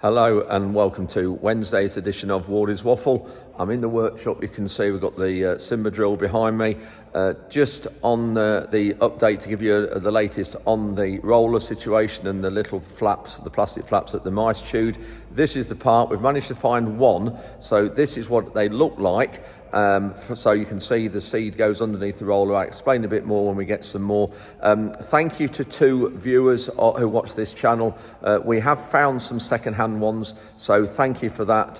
Hello and welcome to Wednesday's edition of Wardy's Waffle. I'm in the workshop. You can see we've got the Simba drill behind me. Just on the update to give you the latest on the roller situation and the little flaps, the plastic flaps that the mice chewed. This is the part we've managed to find one. So this is what they look like. So you can see the seed goes underneath the roller. I'll explain a bit more when we get some more. Thank you to two viewers who watch this channel. We have found some second-hand ones, so thank you for that,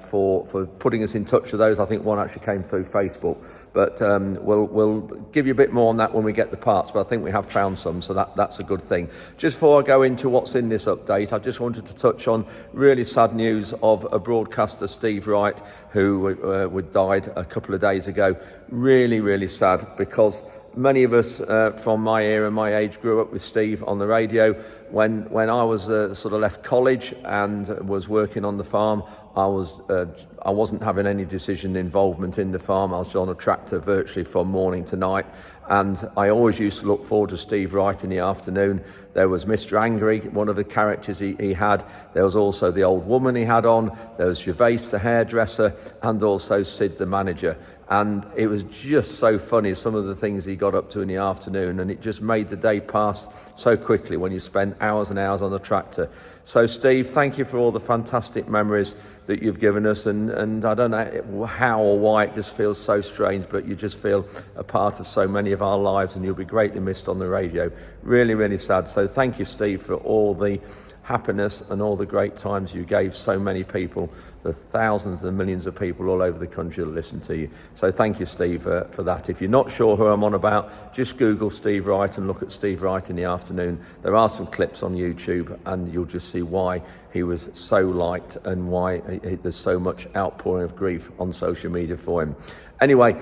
for putting us in touch with those. I think one actually came through Facebook, but we'll give you a bit more on that when we get the parts, but I think we have found some, so that's a good thing. Just before I go into what's in this update, I just wanted to touch on really sad news of a broadcaster, Steve Wright, who died a couple of days ago. Really sad, because many of us from my era, my age, grew up with Steve on the radio. When I was sort of left college and was working on the farm, I wasn't having any decision involvement in the farm. I was on a tractor virtually from morning to night, and I always used to look forward to Steve Wright in the afternoon. There was Mr. Angry, one of the characters he had. There was also the old woman he had on. There was Gervais, the hairdresser, and also Sid, the manager. And it was just so funny, some of the things he got up to in the afternoon, and it just made the day pass so quickly when you spend hours and hours on the tractor. So Steve, thank you for all the fantastic memories that you've given us, and I don't know how or why it just feels so strange, but you just feel a part of so many of our lives, and you'll be greatly missed on the radio. Really sad. So thank you, Steve, for all the happiness and all the great times you gave so many people, the thousands and millions of people all over the country that listen to you. So thank you, Steve, for that. If you're not sure who I'm on about, just Google Steve Wright and look at Steve Wright in the afternoon. There are some clips on YouTube, and you'll just see why he was so liked and why there's so much outpouring of grief on social media for him. Anyway,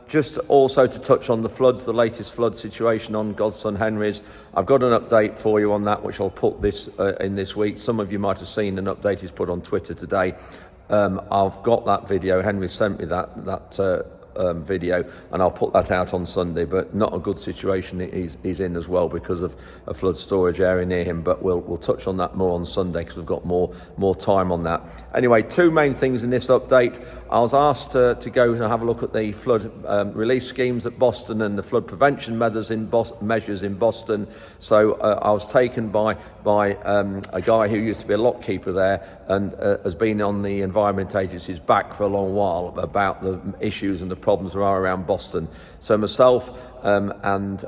just also to touch on the floods, the latest flood situation on Godson Henry's. I've got an update for you on that, which I'll put in this week. Some of you might have seen an update he's put on Twitter today. I've got that video. Henry sent me that video, and I'll put that out on Sunday, but not a good situation he's in as well because of a flood storage area near him, but we'll touch on that more on Sunday because we've got more time on that. Anyway, two main things in this update. I was asked to go and have a look at the flood relief schemes at Boston and the flood prevention measures in Boston. So I was taken by a guy who used to be a lockkeeper there and has been on the Environment Agency's back for a long while about the issues and the problems there are around Boston. So myself and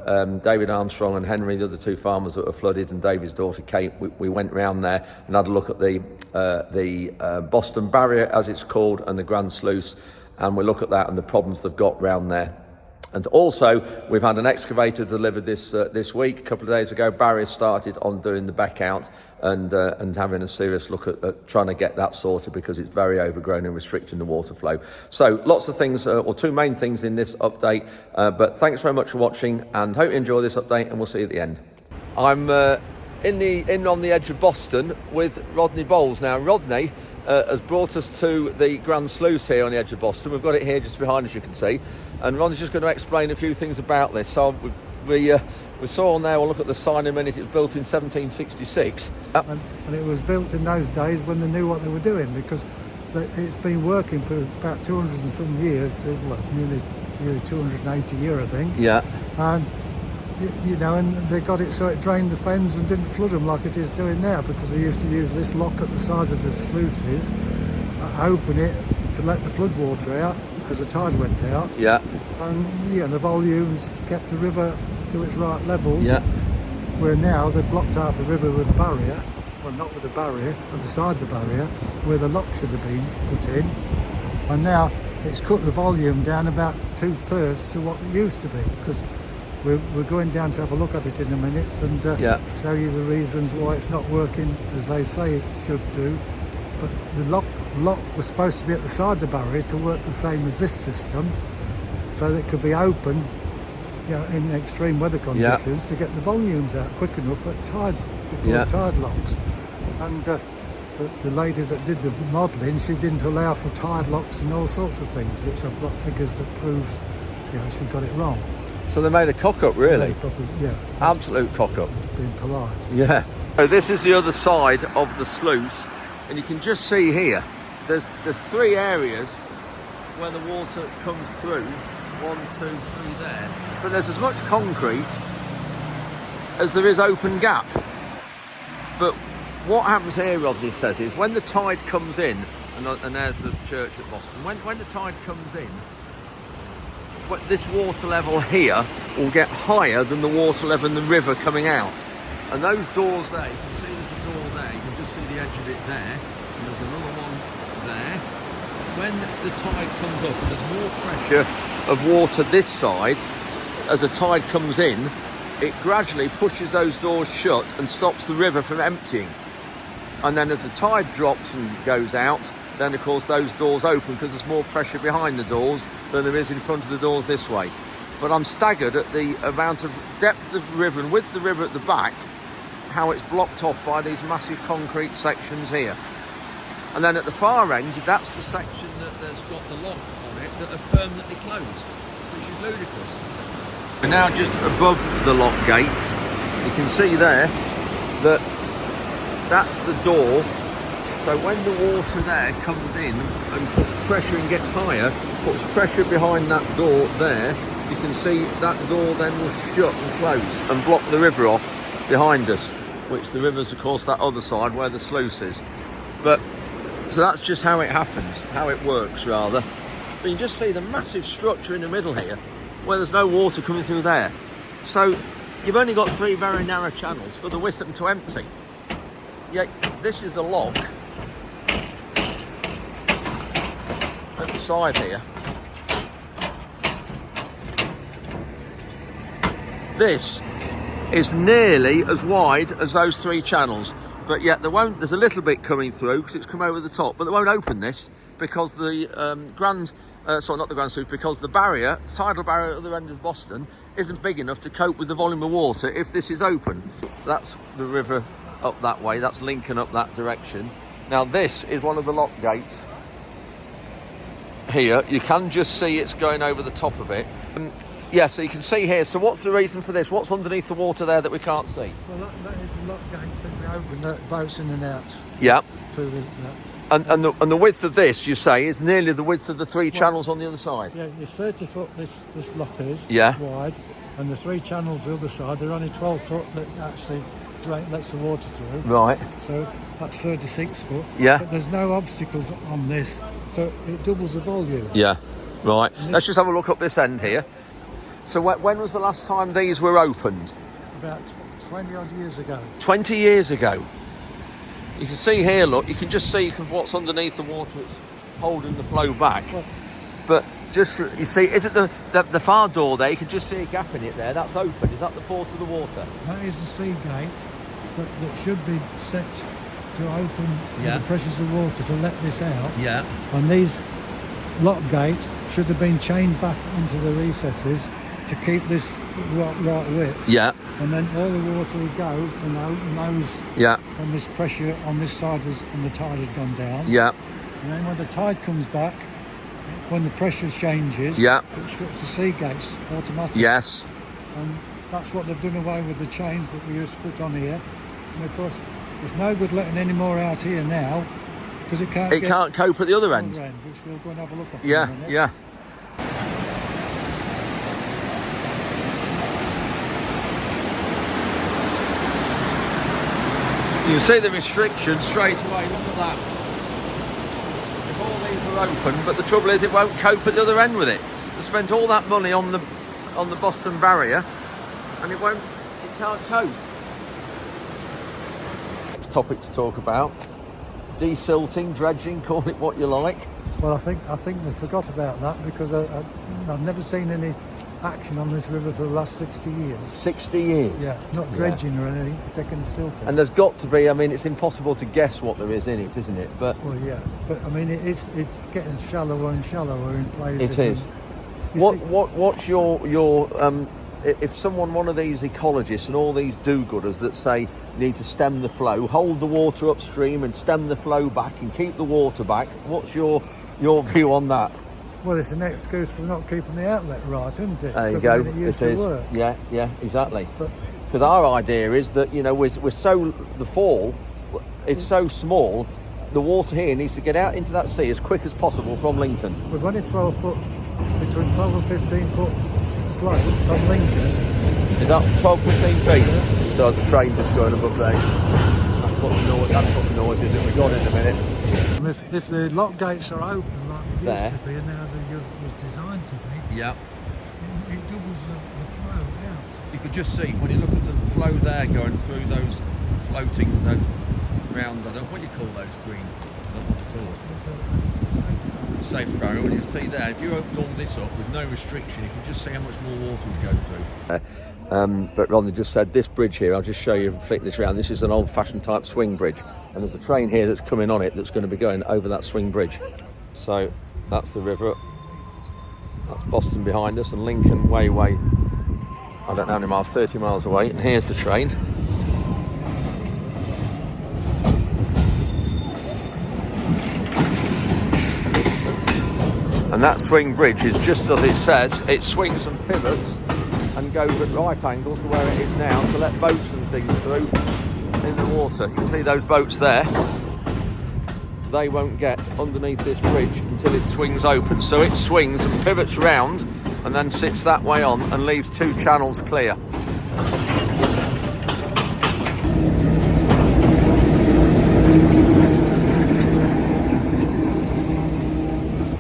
David Armstrong and Henry, the other two farmers that were flooded, and David's daughter Kate, we went round there and had a look at the Boston Barrier, as it's called, and the Grand Sluice, and we look at that and the problems they've got round there. And also, we've had an excavator delivered this week. A couple of days ago, Barry started on doing the back out and having a serious look at trying to get that sorted because it's very overgrown and restricting the water flow. So lots of things, or two main things in this update. But thanks very much for watching, and hope you enjoy this update, and we'll see you at the end. I'm in on the edge of Boston with Rodney Bowles. Now, Rodney has brought us to the Grand Sluice here on the edge of Boston. We've got it here just behind us, you can see. And Ron's just going to explain a few things about this. So we saw on there, we'll look at the sign in a minute, it was built in 1766. And it was built in those days when they knew what they were doing, because it's been working for about 200 and some years, well, nearly 280 years, I think. Yeah. And, you know, and they got it so it drained the fens and didn't flood them like it is doing now, because they used to use this lock at the sides of the sluices, open it to let the flood water out as the tide went out. Yeah. And yeah, the volumes kept the river to its right levels. Yeah. Where now they've blocked half the river with a barrier, well, not with a barrier, at the side of the barrier, where the lock should have been put in. And now it's cut the volume down about 2/3 to what it used to be, because we're going down to have a look at it in a minute and show you the reasons why it's not working as they say it should do. But the lock was supposed to be at the side of the barrier to work the same as this system, so that it could be opened, you know, in extreme weather conditions to get the volumes out quick enough at tide, before tide locks. And the lady that did the modelling, she didn't allow for tide locks and all sorts of things, which I've got figures that prove, you know, she got it wrong. So they made a cock-up, really? Yeah. Absolute cock-up. Being polite. Yeah. So this is the other side of the sluice, and you can just see here, there's 3 areas where the water comes through. 1, 2, 3 there. But there's as much concrete as there is open gap. But what happens here, Rodney says, is when the tide comes in, and there's the church at Boston, when the tide comes in, this water level here will get higher than the water level in the river coming out. And those doors there, you can see there's a door there, you can just see the edge of it there, and there's another one there. When the tide comes up and there's more pressure of water this side, as the tide comes in, it gradually pushes those doors shut and stops the river from emptying. And then as the tide drops and goes out, then of course those doors open because there's more pressure behind the doors than there is in front of the doors this way. But I'm staggered at the amount of depth of the river and with the river at the back, how it's blocked off by these massive concrete sections here. And then at the far end, that's the section that's got the lock on it that are permanently closed, which is ludicrous. We're now just above the lock gates. You can see there that that's the door. So when the water there comes in and puts pressure and gets higher, puts pressure behind that door there, you can see that door then will shut and close and block the river off behind us, which the river's of course that other side where the sluice is. But so that's just how it happens, how it works rather. But you just see the massive structure in the middle here where there's no water coming through there. So you've only got 3 very narrow channels for the width of them to empty. Yet this is the lock at the side here. This is nearly as wide as those 3 channels, but yet there's a little bit coming through because it's come over the top, but they won't open this because the because the barrier, tidal barrier at the other end of Boston, isn't big enough to cope with the volume of water if this is open. That's the river up that way, that's Lincoln up that direction. Now this is one of the lock gates here. You can just see it's going over the top of it. Yeah, so you can see here. So what's the reason for this? What's underneath the water there that we can't see? Well, that is the lock gates that we open the boats in and out. Yeah. Through the, and the width of this, you say, is nearly the width of the 3 channels on the other side? Yeah, it's 30 foot this lock is wide, and the 3 channels the other side, they're only 12 foot that actually lets the water through. Right. So that's 36 foot. Yeah. But there's no obstacles on this, so it doubles the volume. Yeah. Right. Let's just have a look up this end here. So when was the last time these were opened? About 20 odd years ago. 20 years ago. You can see here, look, you can just see what's underneath the water. It's holding the flow back. Well, but just, you see, is it the far door there? You can just see a gap in it there. That's open. Is that the force of the water? That is the sea gate that should be set to open the pressures of water to let this out. Yeah. And these lock gates should have been chained back into the recesses to keep this right width. Yeah. And then all the water would go and open those. Yeah. And this pressure on this side and the tide had gone down. Yeah. And then when the tide comes back, when the pressure changes, it shuts the sea gates automatically. Yes. And that's what they've done away with the chains that we used to put on here. And of course, it's no good letting any more out here now because it can't cope at the other end. Which we'll go and have a look at. Yeah, in a minute. Yeah. You can see the restriction straight away, look at that. If all these are open, but the trouble is it won't cope at the other end with it. They spent all that money on the Boston barrier and it can't cope. Next topic to talk about, desilting, dredging, call it what you like. Well, I think they forgot about that because I've never seen any action on this river for the last 60 years. 60 years? Yeah, not dredging or anything to take any silting. And there's got to be, I mean, it's impossible to guess what there is in it, isn't it? But well, yeah, but I mean, it's getting shallower and shallower in places. It is. What's your if one of these ecologists and all these do-gooders that say you need to stem the flow, hold the water upstream and stem the flow back and keep the water back, what's your view on that? Well, it's an excuse for not keeping the outlet right, isn't it? There you go. I mean, it is. Work. Yeah, exactly. But Because our idea is that, you know, the fall is so small, the water here needs to get out into that sea as quick as possible from Lincoln. We've only 12 foot, between 12 and 15 foot slope from Lincoln. Is that 12, 15 feet? Yeah. So the train just going above there. That's what the noise is that we got in a minute. And if the lock gates are open like they used to be and now they was designed to be, yeah, it doubles the flow out. You could just see when you look at the flow there going through those floating, those round, I don't know what you call those green, I don't know what to call it. Safe barrier. When you see there, if you open all this up with no restriction, you can just see how much more water would go through. But Rodney just said this bridge here, I'll just show you, flick this around, this is an old-fashioned type swing bridge, and there's a train here that's coming on it that's going to be going over that swing bridge. So that's the river, that's Boston behind us, and Lincoln way, I don't know how many miles, 30 miles away, and here's the train. And that swing bridge is just as it says, it swings and pivots and goes at right angle to where it is now to let boats and things through in the water. You can see those boats there. They won't get underneath this bridge until it swings open. So it swings and pivots round and then sits that way on and leaves two channels clear.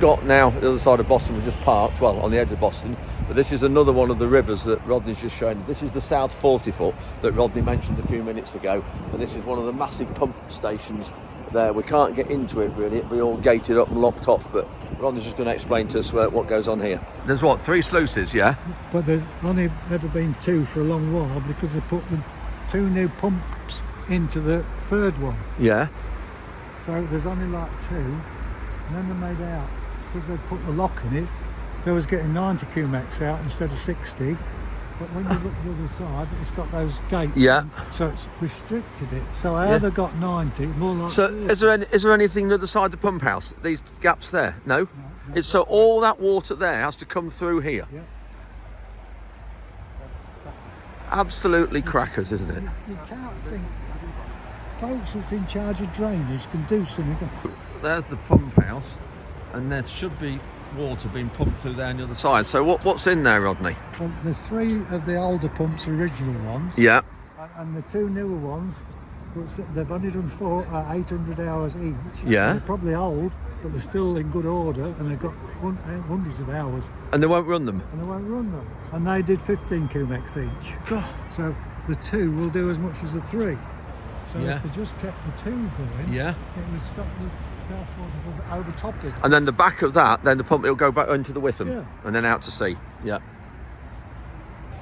Got now the other side of Boston, we've just parked, well, on the edge of Boston, but this is another one of the rivers that Rodney's just shown. This is the South 40 foot that Rodney mentioned a few minutes ago, and this is one of the massive pump stations there. We can't get into it really, it'll be all gated up and locked off, but Rodney's just going to explain to us what goes on here. There's what, 3 sluices, yeah? But there's only ever been 2 for a long while because they put the 2 new pumps into the 3rd one. Yeah. So there's only like 2, and then they made out, because they put the lock in it, they was getting 90 cumex out instead of 60. But when you look to the other side, it's got those gates. Yeah. So it's restricted it. So how they got 90, more like. So is there anything the other side of the pump house? These gaps there? No? It's so all that water there has to come through here. Yeah. Absolutely crackers, isn't it? You can't think. Folks that's in charge of drainage can do something. There's the pump house, and there should be water being pumped through there on the other side. So what's in there, Rodney? Well, there's 3 of the older pumps, original ones. Yeah. And the 2 newer ones, they've only done 800 hours each. Yeah. They're probably old, but they're still in good order, and they've got hundreds of hours. And they won't run them? And they won't run them. And they did 15 cumex each. God. So the 2 will do as much as the 3. So Yeah. if they just kept the 2 going, Yeah. it would stop the South Water overtopping. And then the back of that, then the pump will go back into the Witham, Yeah. and then out to sea. Yeah.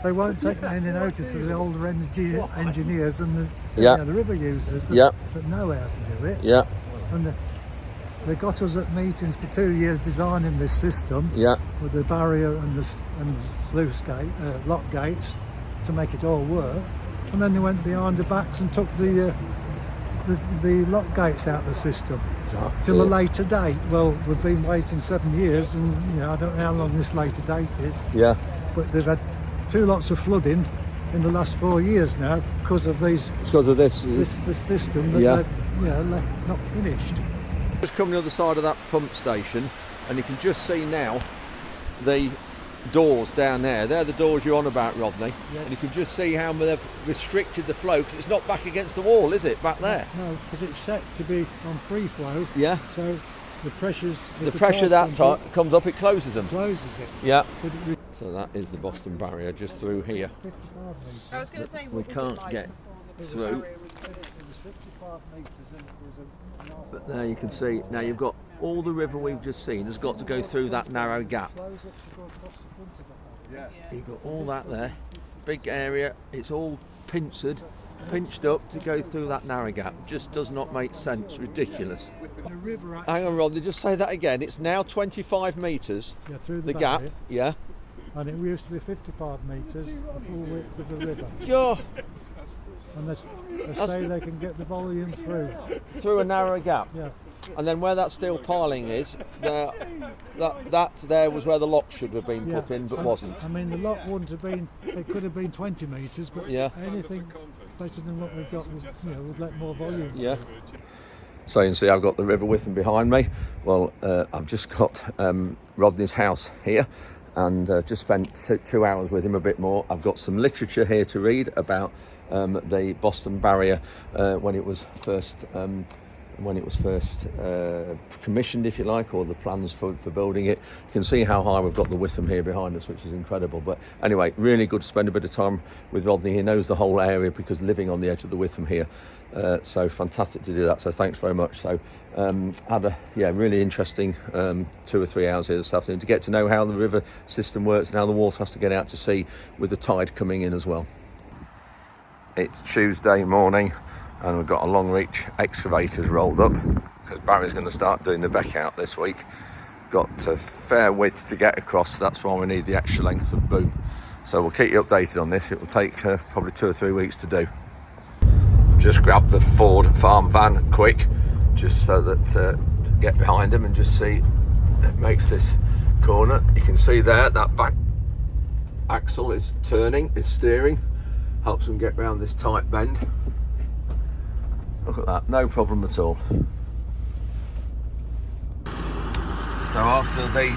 They won't take any notice of the older engineers and Yeah. the river users Yeah. that know how to do it. Yeah. And they got us at meetings for 2 years designing this system Yeah. with the barrier and the sluice gate, lock gates to make it all work. And then they went behind the backs and took the lock gates out of the system till a later date. Well, we've been waiting 7 years, and I don't know how long this later date is. Yeah. But they've had 2 lots of flooding in the last 4 years now because of these. Because of this system that Yeah. they've left not finished. Just come the other side of that pump station, and you can just see now the doors down there. They're the doors you're on about, Rodney. Yes. And you can just see how they've restricted the flow, because it's not back against the wall, is it, back there? No, because it's set to be on free flow. Yeah. So the pressures. The pressure that comes up, it closes them. Closes it. Yeah. But So that is the Boston barrier just through here. 55 metres. I was going to say We can't get through. It was 55 metres and it was a nice. But there you can see, now you've got all the river we've just seen has got to go through that narrow gap. Slows up to go across the front of the house. You've got all that there, big area, it's all pinched up to go through that narrow gap. Just does not make sense, ridiculous. The river Hang on, Rodney, just say that again. It's now 25 metres, through the gap, barrier, yeah. and it used to be 55 metres the full width of the river. You're And they say they can get the volume through. through a narrow gap. Yeah. And then where that steel piling is, that there was where the lock should have been put in, but wasn't. I mean, the lock wouldn't have been, it could have been 20 metres, but anything better than what we've got would let more volume. Yeah. So you can see I've got the River Witham behind me. Well, I've just got Rodney's house here, and just spent 2 hours with him, a bit more. I've got some literature here to read about the Boston Barrier when it was first commissioned, if you like, or the plans for building it. You can see how high we've got the Witham here behind us, which is incredible. But anyway, really good to spend a bit of time with Rodney. He knows the whole area because living on the edge of the Witham here. So fantastic to do that. So thanks very much. So had a really interesting 2 or 3 hours here this afternoon to get to know how the river system works and how the water has to get out to sea with the tide coming in as well. It's Tuesday morning, and we've got a long reach excavators rolled up because Barry's going to start doing the beck out this week. Got a fair width to get across, that's why we need the extra length of boom. So we'll keep you updated on this. It will take probably 2 or 3 weeks to do. Just grab the Ford farm van quick, just so that to get behind him and just see it makes this corner. You can see there that back axle is turning, is steering, helps them get around this tight bend. Look at that, no problem at all. So after the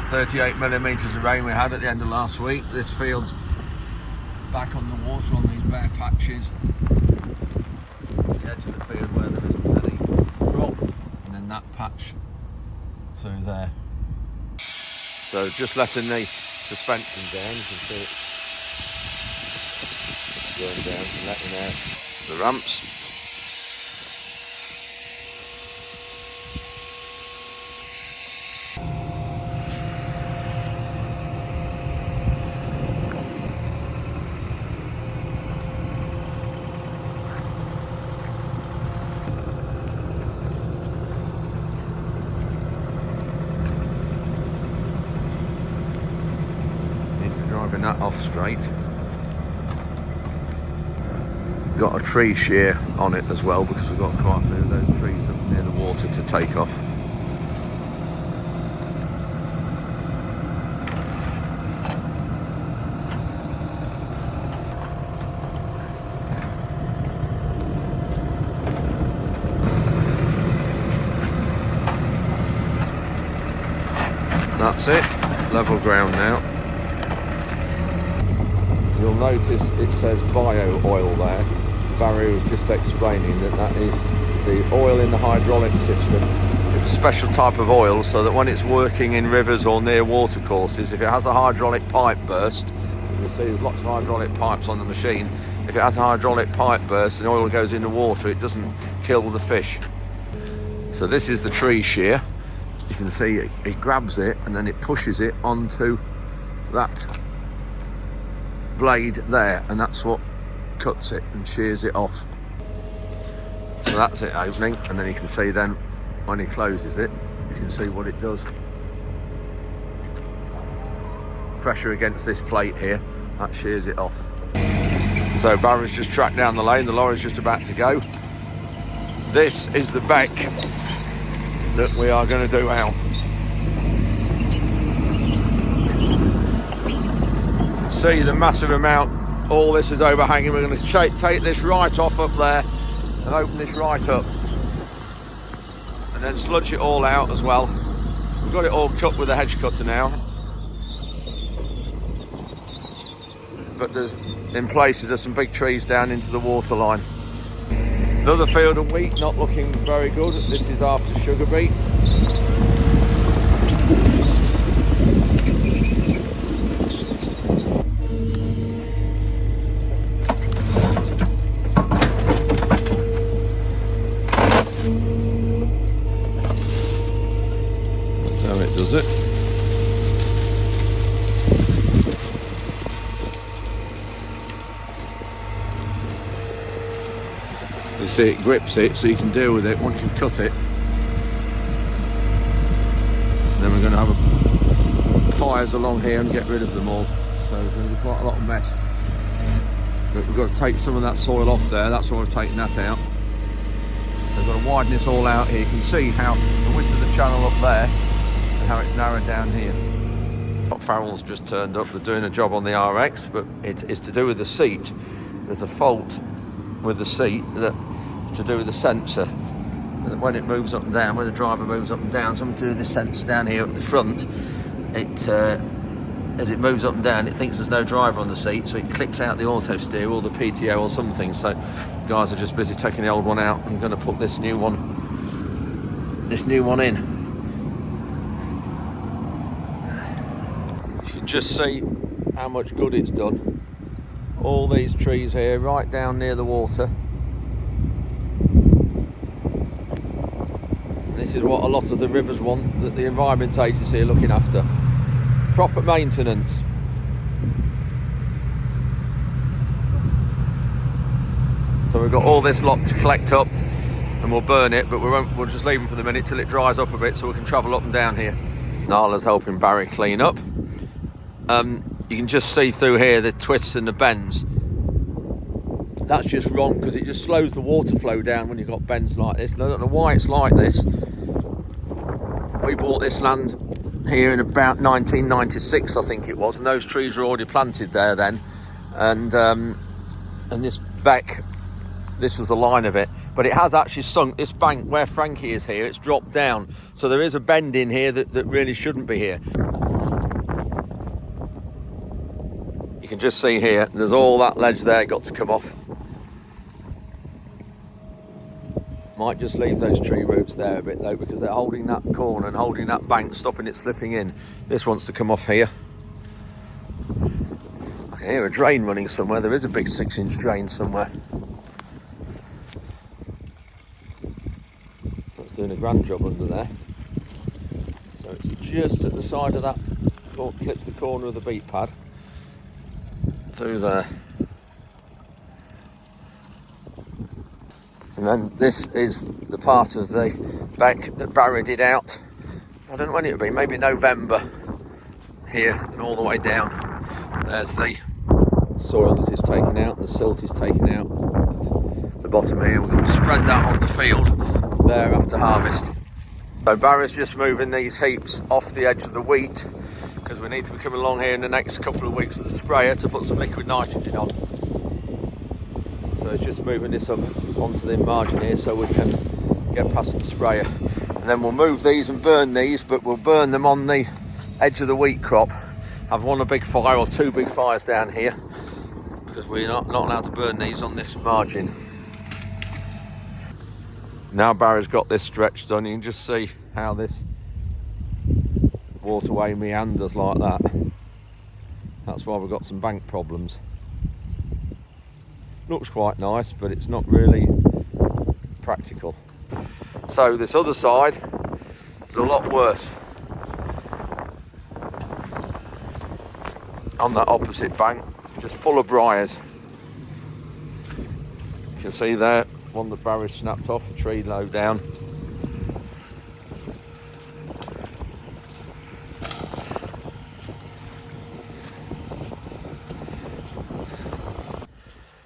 38 millimetres of rain we had at the end of last week, this field's back on the water on these bare patches. The edge of the field where there isn't any drop, and then that patch through there. So just letting the suspension down, you can see it going down and letting out the ramps. Driving that off straight. Got a tree shear on it as well because we've got quite a few of those trees up near the water to take off. That's it, level ground now. You'll notice it says bio oil there. Barry was just explaining that is the oil in the hydraulic system. It's a special type of oil so that when it's working in rivers or near water courses, if it has a hydraulic pipe burst, you can see there's lots of hydraulic pipes on the machine. If it has a hydraulic pipe burst and oil goes in the water, it doesn't kill the fish. So this is the tree shear. You can see it grabs it and then it pushes it onto that blade there, and that's what cuts it and shears it off. So that's it opening, and then you can see then when he closes it, you can see what it does. Pressure against this plate here, that shears it off. So Barry's just tracked down the lane, the lorry's just about to go. This is the beck that we are going to do out. See the massive amount, all this is overhanging. We're going to take this right off up there and open this right up and then sludge it all out as well. We've got it all cut with a hedge cutter now, but in places there's some big trees down into the water line. Another field of wheat not looking very good. This is after sugar beet. Does it? You see it grips it so you can deal with it once you cut it. Then we're going to have fires along here and get rid of them all. So there's going to be quite a lot of mess. But we've got to take some of that soil off there, that's why we've taken that out. we've got to widen this all out here. You can see how the width of the channel up there and how it's narrowed down here. Farrell's just turned up. They're doing a job on the RX, but it's to do with the seat. There's a fault with the seat that's to do with the sensor. And when it moves up and down, when the driver moves up and down, something to do with the sensor down here at the front, as it moves up and down, it thinks there's no driver on the seat, so it clicks out the auto steer or the PTO or something. So guys are just busy taking the old one out and going to put this new one in. You can just see how much good it's done. All these trees here right down near the water. This is what a lot of the rivers want, that the Environment Agency are looking after. Proper maintenance. So we've got all this lot to collect up and we'll burn it, but we'll just leave them for the minute till it dries up a bit so we can travel up and down here. Nala's helping Barry clean up. You can just see through here the twists and the bends. That's just wrong because it just slows the water flow down when you've got bends like this. And I don't know why it's like this. We bought this land here in about 1996, I think it was, and those trees were already planted there then. And this beck, this was the line of it, but it has actually sunk. This bank where Frankie is here, it's dropped down, so there is a bend in here that really shouldn't be here. You can just see here, there's all that ledge there got to come off. Might just leave those tree roots there a bit though, because they're holding that corner and holding that bank, stopping it slipping in. This wants to come off here. I can hear a drain running somewhere. There is a big 6-inch drain somewhere. That's doing a grand job under there. So it's just at the side of that, clips the corner of the beat pad. Through there. And then this is the part of the beck that Barry did out. I don't know when it'll be, maybe November here and all the way down. There's the soil that is taken out and the silt is taken out. The bottom here, we're going to spread that on the field there after harvest. So Barry's just moving these heaps off the edge of the wheat because we need to be coming along here in the next couple of weeks with the sprayer to put some liquid nitrogen on. So it's just moving this up onto the margin here so we can get past the sprayer. And then we'll move these and burn these, but we'll burn them on the edge of the wheat crop. Have one a big fire or two big fires down here because we're not allowed to burn these on this margin. Now Barry's got this stretch done, you can just see how this waterway meanders like that. That's why we've got some bank problems. Looks quite nice, but it's not really practical. So this other side is a lot worse. On that opposite bank, just full of briars. You can see there, one that Barry snapped off, a tree low down.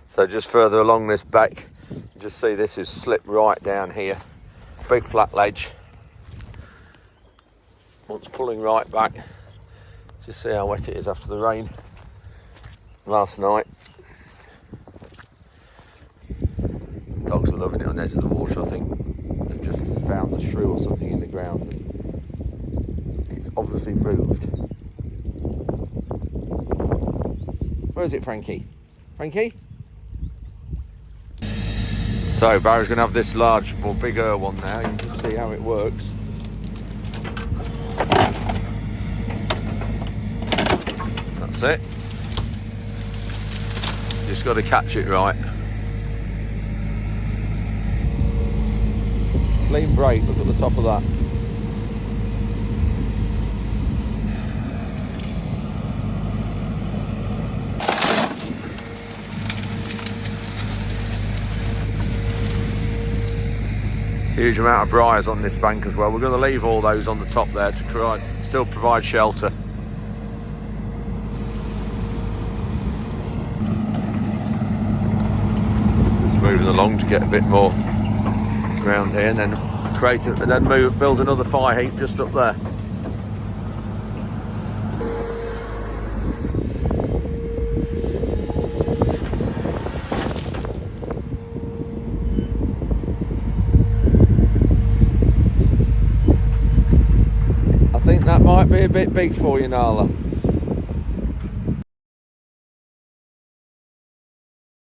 So just further along this back, you just see this is slipped right down here. Big flat ledge. Once pulling right back. Just see how wet it is after the rain last night. Dogs are loving it on the edge of the water. I think they've just found the shrew or something in the ground. It's obviously moved. Where is it, Frankie? Frankie? So Barry's going to have this large, or bigger one now. You can just see how it works. That's it. Just got to catch it right. Clean brake, look at the top of that. Huge amount of briars on this bank as well. We're going to leave all those on the top there to still provide shelter. Just moving along to get a bit more around here, and then build another fire heap just up there. I think that might be a bit big for you, Nala.